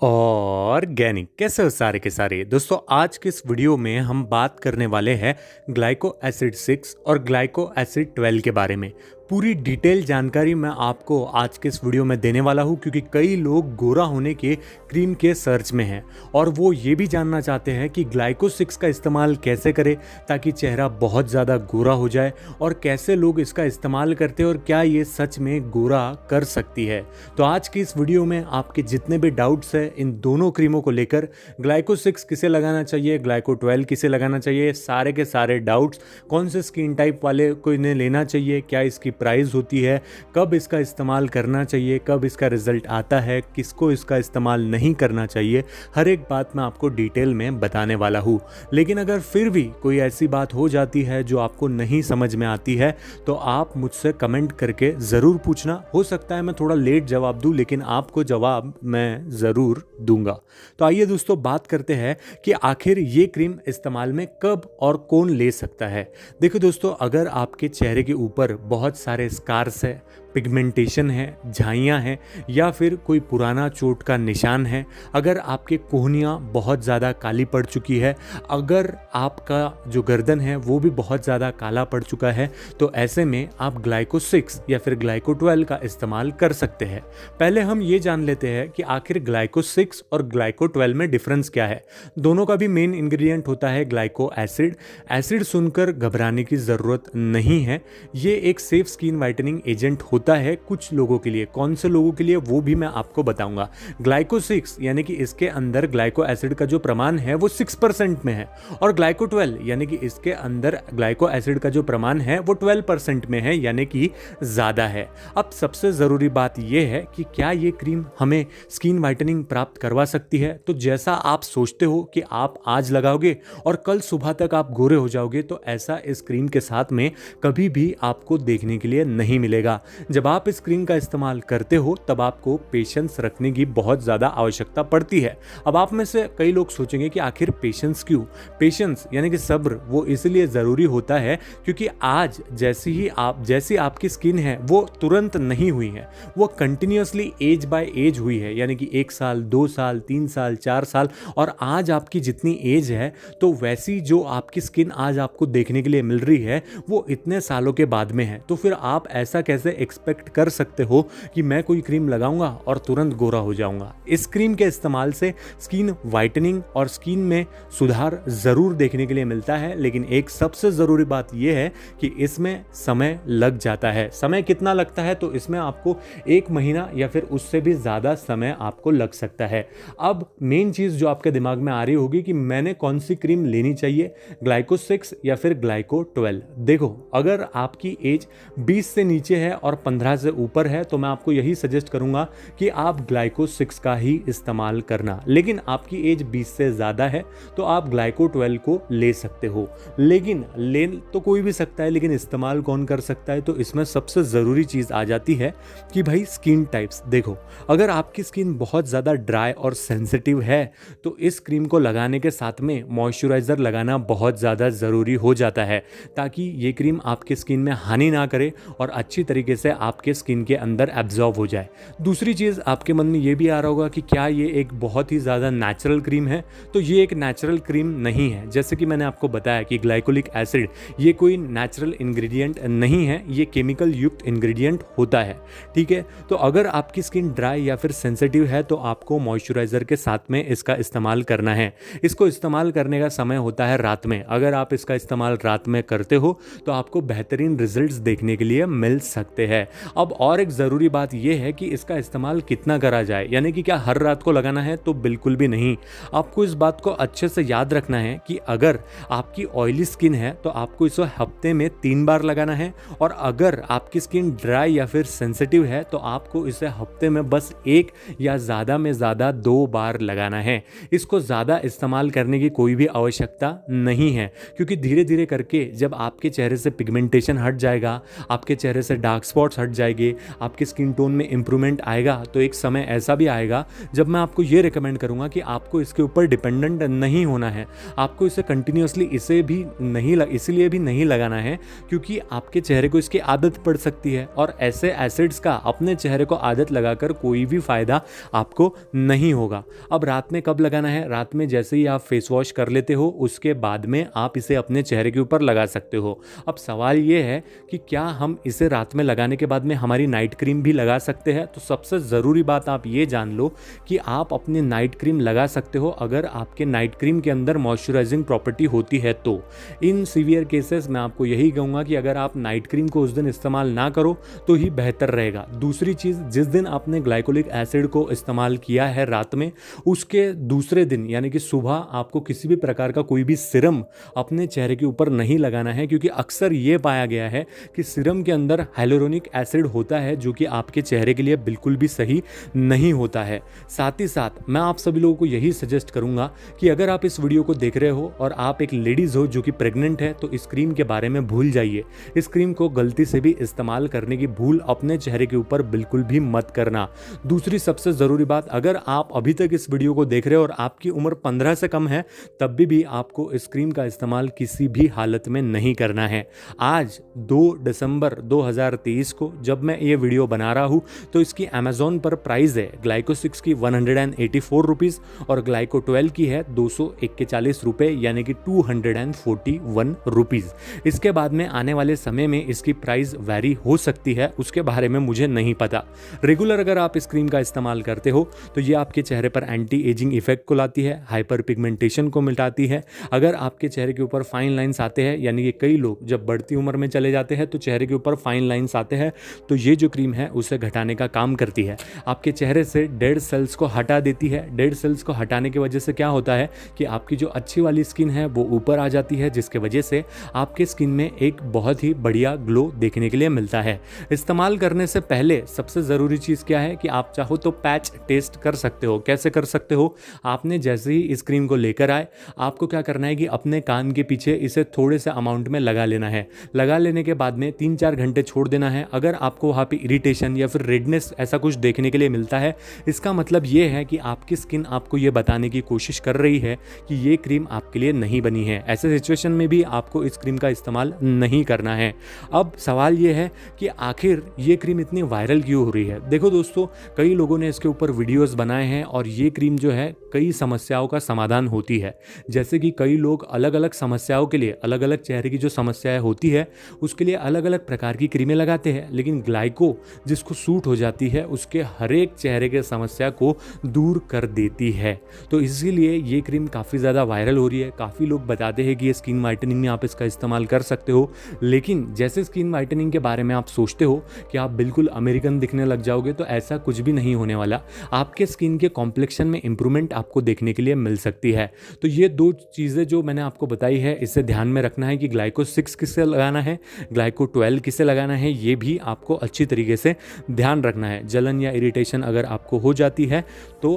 Organic कैसे हो सारे के सारे दोस्तों। आज के इस वीडियो में हम बात करने वाले हैं ग्लाइको एसिड 6 और ग्लाइको एसिड 12 के बारे में। पूरी डिटेल जानकारी मैं आपको आज के इस वीडियो में देने वाला हूं, क्योंकि कई लोग गोरा होने के क्रीम के सर्च में हैं और वो ये भी जानना चाहते हैं कि ग्लाइको 6 का इस्तेमाल कैसे करें ताकि चेहरा बहुत ज़्यादा गोरा हो जाए, और कैसे लोग इसका इस्तेमाल करते हैं और क्या ये सच में गोरा कर सकती है। तो आज की इस वीडियो में आपके जितने भी डाउट्स हैं इन दोनों क्रीमों को लेकर, ग्लाइको 6 किसे लगाना चाहिए, ग्लाइको 12 किसे लगाना चाहिए, सारे के सारे डाउट्स, कौन से स्किन टाइप वाले को इन्हें लेना चाहिए, क्या इसकी प्राइस होती है, कब इसका इस्तेमाल करना चाहिए, कब इसका रिजल्ट आता है, किसको इसका इस्तेमाल नहीं करना चाहिए, हर एक बात मैं आपको डिटेल में बताने वाला हूँ। लेकिन अगर फिर भी कोई ऐसी बात हो जाती है जो आपको नहीं समझ में आती है तो आप मुझसे कमेंट करके ज़रूर पूछना। हो सकता है मैं थोड़ा लेट जवाब दूँ, लेकिन आपको जवाब मैं ज़रूर दूंगा। तो आइए दोस्तों बात करते हैं कि आखिर ये क्रीम इस्तेमाल में कब और कौन ले सकता है। देखो दोस्तों, अगर आपके चेहरे के ऊपर बहुत सारे स्कार्स है, पिगमेंटेशन है, झाइयाँ हैं, या फिर कोई पुराना चोट का निशान है, अगर आपके कोहनियाँ बहुत ज़्यादा काली पड़ चुकी है, अगर आपका जो गर्दन है वो भी बहुत ज़्यादा काला पड़ चुका है, तो ऐसे में आप ग्लाइको 6 या फिर ग्लाइको 12 का इस्तेमाल कर सकते हैं। पहले हम ये जान लेते हैं कि आखिर ग्लाइको 6 और ग्लाइको 12 में डिफरेंस क्या है। दोनों का भी मेन इंग्रेडिएंट होता है ग्लाइको एसिड। एसिड सुनकर घबराने की ज़रूरत नहीं है, ये एक सेफ स्किन वाइटनिंग एजेंट होता है कुछ लोगों के लिए। कौन से लोगों के लिए वो भी मैं आपको बताऊंगा। ग्लाइको 6 यानी कि इसके अंदर ग्लाइको एसिड का जो प्रमाण है वो 6% में है, और ग्लाइको 12 यानी कि इसके अंदर ग्लाइको एसिड का जो प्रमाण है वो 12% में है, यानी कि ज़्यादा है। अब सबसे ज़रूरी बात यह है कि क्या ये क्रीम हमें स्किन वाइटनिंग प्राप्त करवा सकती है। तो जैसा आप सोचते हो कि आप आज लगाओगे और कल सुबह तक आप गोरे हो जाओगे, तो ऐसा इस क्रीम के साथ में कभी भी आपको देखने के लिए नहीं मिलेगा। जब आप इस क्रीम का इस्तेमाल करते हो तब आपको पेशेंस रखने की बहुत ज़्यादा आवश्यकता पड़ती है। अब आप में से कई लोग सोचेंगे कि आखिर पेशेंस क्यों। पेशेंस यानी कि सब्र वो इसलिए ज़रूरी होता है क्योंकि आज जैसी आपकी स्किन है वो तुरंत नहीं हुई है, वो कंटिन्यूसली एज बाय एज हुई है, यानी कि 1 साल, 2 साल, 3 साल, 4 साल, और आज आपकी जितनी एज है तो वैसी जो आपकी स्किन आज आपको देखने के लिए मिल रही है वो इतने सालों के बाद में है। तो फिर आप ऐसा कैसे एक्सपेक्ट कर सकते हो कि मैं कोई क्रीम लगाऊंगा और तुरंत गोरा हो जाऊंगा। इस क्रीम के इस्तेमाल से स्किन वाइटनिंग और स्किन में सुधार जरूर देखने के लिए मिलता है, लेकिन एक सबसे जरूरी बात यह है कि इसमें समय लग जाता है। समय कितना लगता है, तो इसमें आपको 1 महीना या फिर उससे भी ज्यादा समय आपको लग सकता है। अब मेन चीज जो आपके दिमाग में आ रही होगी कि मैंने कौन सी क्रीम लेनी चाहिए, ग्लाइको 6 या फिर ग्लाइको 12। देखो, अगर आपकी एज 20 से नीचे है और 15 से ऊपर है तो मैं आपको यही सजेस्ट करूंगा कि आप ग्लाइको 6 का ही इस्तेमाल करना। लेकिन आपकी एज 20 से ज़्यादा है तो आप ग्लाइको 12 को ले सकते हो। लेकिन ले तो कोई भी सकता है, लेकिन इस्तेमाल कौन कर सकता है, तो इसमें सबसे ज़रूरी चीज़ आ जाती है कि भाई स्किन टाइप्स। देखो, अगर आपकी स्किन बहुत ज़्यादा ड्राई और सेंसिटिव है तो इस क्रीम को लगाने के साथ में मॉइस्चराइज़र लगाना बहुत ज़्यादा ज़रूरी हो जाता है, ताकि ये क्रीम आपके स्किन में हानि ना करे और अच्छी तरीके से आपके स्किन के अंदर एब्जॉर्ब हो जाए। दूसरी चीज़ आपके मन में ये भी आ रहा होगा कि क्या ये एक बहुत ही ज़्यादा नेचुरल क्रीम है, तो ये एक नेचुरल क्रीम नहीं है। जैसे कि मैंने आपको बताया कि ग्लाइकोलिक एसिड ये कोई नेचुरल इंग्रेडिएंट नहीं है, ये केमिकल युक्त इंग्रेडिएंट होता है। ठीक है, तो अगर आपकी स्किन ड्राई या फिर सेंसिटिव है तो आपको मॉइस्चराइज़र के साथ में इसका इस्तेमाल करना है। इसको इस्तेमाल करने का समय होता है रात में। अगर आप इसका इस्तेमाल रात में करते हो तो आपको बेहतरीन रिजल्ट्स देखने के लिए मिल सकते हैं। अब और एक ज़रूरी बात यह है कि इसका इस्तेमाल कितना करा जाए, यानी कि क्या हर रात को लगाना है, तो बिल्कुल भी नहीं। आपको इस बात को अच्छे से याद रखना है कि अगर आपकी ऑयली स्किन है तो आपको इसे हफ्ते में 3 बार लगाना है, और अगर आपकी स्किन ड्राई या फिर सेंसिटिव है तो आपको इसे हफ्ते में बस 1 या ज़्यादा में ज़्यादा 2 बार लगाना है। इसको ज़्यादा इस्तेमाल करने की कोई भी आवश्यकता नहीं है, क्योंकि धीरे धीरे करके जब आपके चेहरे से पिगमेंटेशन हट जाएगा, आपके चेहरे से डार्क स्पॉट्स मार्क्स हट जाएंगे, आपके स्किन टोन में इंप्रूवमेंट आएगा, तो एक समय ऐसा भी आएगा जब मैं आपको ये रिकमेंड करूँगा कि आपको इसके ऊपर डिपेंडेंट नहीं होना है। आपको इसे कंटिन्यूसली इसीलिए भी नहीं लगाना है क्योंकि आपके चेहरे को इसकी आदत पड़ सकती है, और ऐसे एसिड्स का अपने चेहरे को आदत लगाकर कोई भी फायदा आपको नहीं होगा। अब रात में कब लगाना है? रात में जैसे ही आप फेस वॉश कर लेते हो उसके बाद में आप इसे अपने चेहरे के ऊपर लगा सकते हो। अब सवाल ये है कि क्या हम इसे रात में लगाने के बाद में हमारी नाइट क्रीम भी लगा सकते हैं? तो सबसे ज़रूरी बात आप ये जान लो कि आप अपनी नाइट क्रीम लगा सकते हो अगर आपके नाइट क्रीम के अंदर मॉइस्चराइजिंग प्रॉपर्टी होती है तो। इन सीवियर केसेस में आपको यही कहूँगा कि अगर आप नाइट क्रीम को उस दिन इस्तेमाल ना करो तो ही बेहतर रहेगा। दूसरी चीज़, जिस दिन आपने ग्लाइकोलिक एसिड को इस्तेमाल किया है रात में, उसके दूसरे दिन यानी कि सुबह आपको किसी भी प्रकार का कोई भी सिरम अपने चेहरे के ऊपर नहीं लगाना है, क्योंकि अक्सर ये पाया गया है कि सिरम के अंदर हाइलुरोनिक एसिड होता है जो कि आपके चेहरे के लिए बिल्कुल भी सही नहीं होता है। साथ ही साथ मैं आप सभी लोगों को यही सजेस्ट करूंगा कि अगर आप इस वीडियो को देख रहे हो और आप एक लेडीज़ हो जो कि प्रेग्नेंट है, तो इस क्रीम के बारे में भूल जाइए। इस क्रीम को गलती से भी इस्तेमाल करने की भूल अपने चेहरे के ऊपर बिल्कुल भी मत करना। दूसरी सबसे ज़रूरी बात, अगर आप अभी तक इस वीडियो को देख रहे हो और आपकी उम्र 15 से कम है, तब भी आपको इस क्रीम का इस्तेमाल किसी भी हालत में नहीं करना है। आज 2 दिसंबर 2023 को जब मैं ये वीडियो बना रहा हूँ तो इसकी अमेजोन पर प्राइस है ग्लाइको 6 की 184 रुपीज़ और ग्लाइको 12 की है 241 रुपये, यानी कि 241 रुपीज़। इसके बाद में आने वाले समय में इसकी प्राइस वैरी हो सकती है, उसके बारे में मुझे नहीं पता। रेगुलर अगर आप इस क्रीम का इस्तेमाल करते हो तो ये आपके चेहरे पर एंटी एजिंग इफेक्ट को लाती है, हाइपर पिगमेंटेशन को मिटाती है। अगर आपके चेहरे के ऊपर फाइन लाइंस आते हैं, यानी कि कई लोग जब बढ़ती उम्र में चले जाते हैं तो चेहरे के ऊपर फाइन लाइंस आते हैं, तो ये जो क्रीम है उसे घटाने का काम करती है। आपके चेहरे से डेड सेल्स को हटा देती है। डेड सेल्स को हटाने की वजह से क्या होता है कि आपकी जो अच्छी वाली स्किन है वो ऊपर आ जाती है, जिसके वजह से आपके स्किन में एक बहुत ही बढ़िया ग्लो देखने के लिए मिलता है। इस्तेमाल करने से पहले सबसे ज़रूरी चीज़ क्या है कि आप चाहो तो पैच टेस्ट कर सकते हो। कैसे कर सकते हो? आपने जैसे ही इस क्रीम को लेकर आए, आपको क्या करना है कि अपने कान के पीछे इसे थोड़े से अमाउंट में लगा लेना है। लगा लेने के बाद में 3-4 घंटे छोड़ देना है। अगर आपको वहाँ पे इरिटेशन या फिर रेडनेस ऐसा कुछ देखने के लिए मिलता है, इसका मतलब ये है कि आपकी स्किन आपको ये बताने की कोशिश कर रही है कि ये क्रीम आपके लिए नहीं बनी है। ऐसे सिचुएशन में भी आपको इस क्रीम का इस्तेमाल नहीं करना है। अब सवाल ये है कि आखिर ये क्रीम इतनी वायरल क्यों हो रही है? देखो दोस्तों, कई लोगों ने इसके ऊपर वीडियोस बनाए हैं और ये क्रीम जो है कई समस्याओं का समाधान होती है। जैसे कि कई लोग अलग अलग समस्याओं के लिए, अलग अलग चेहरे की जो समस्याएं होती है उसके लिए अलग अलग प्रकार की क्रीमें लगाते हैं, लेकिन ग्लाइको जिसको सूट हो जाती है उसके हर एक चेहरे के समस्या को दूर कर देती है। तो इसीलिए ये क्रीम काफ़ी ज़्यादा वायरल हो रही है। काफ़ी लोग बताते हैं कि ये स्किन वाइटनिंग में आप इसका इस्तेमाल कर सकते हो, लेकिन जैसे स्किन वाइटनिंग के बारे में आप सोचते हो कि आप बिल्कुल अमेरिकन दिखने लग जाओगे, तो ऐसा कुछ भी नहीं होने वाला। आपके स्किन के कॉम्प्लेक्शन में इंप्रूवमेंट आपको देखने के लिए मिल सकती है। तो ये 2 चीज़ें जो मैंने आपको बताई है, इसे ध्यान में रखना है कि ग्लाइको 6 किसे लगाना है, ग्लाइको 12 किसे लगाना है, ये भी आपको अच्छी तरीके से ध्यान रखना है। जलन या इरिटेशन अगर आपको हो जाती है तो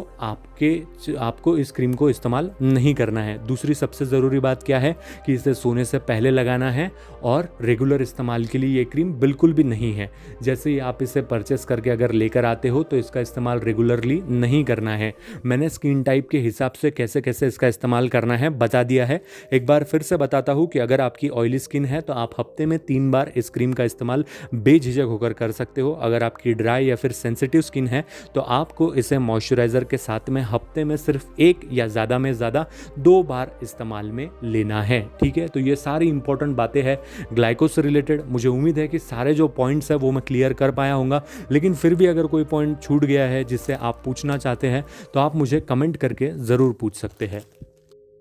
आपको इस क्रीम को इस्तेमाल नहीं करना है। दूसरी सबसे ज़रूरी बात क्या है कि इसे सोने से पहले लगाना है, और रेगुलर इस्तेमाल के लिए ये क्रीम बिल्कुल भी नहीं है। जैसे ही आप इसे परचेस करके अगर लेकर आते हो तो इसका इस्तेमाल रेगुलरली नहीं करना है। मैंने स्किन टाइप के हिसाब से कैसे कैसे इसका इस्तेमाल करना है बता दिया है। एक बार फिर से बताता हूँ कि अगर आपकी ऑयली स्किन है तो आप हफ्ते में 3 बार इस क्रीम का इस्तेमाल बेझिझक होकर कर सकते हो। अगर आपकी ड्राई या फिर सेंसिटिव स्किन है तो आपको इसे मॉइस्चराइज़र के साथ में हफ्ते में सिर्फ 1 या ज़्यादा में ज़्यादा 2 बार इस्तेमाल में लेना है। ठीक है, तो ये सारी इंपॉर्टेंट बातें हैं ग्लाइको से रिलेटेड। मुझे उम्मीद है कि सारे जो पॉइंट्स है वो मैं क्लियर कर पाया हूँगा, लेकिन फिर भी अगर कोई पॉइंट छूट गया है जिससे आप पूछना चाहते हैं तो आप मुझे कमेंट करके ज़रूर पूछ सकते हैं।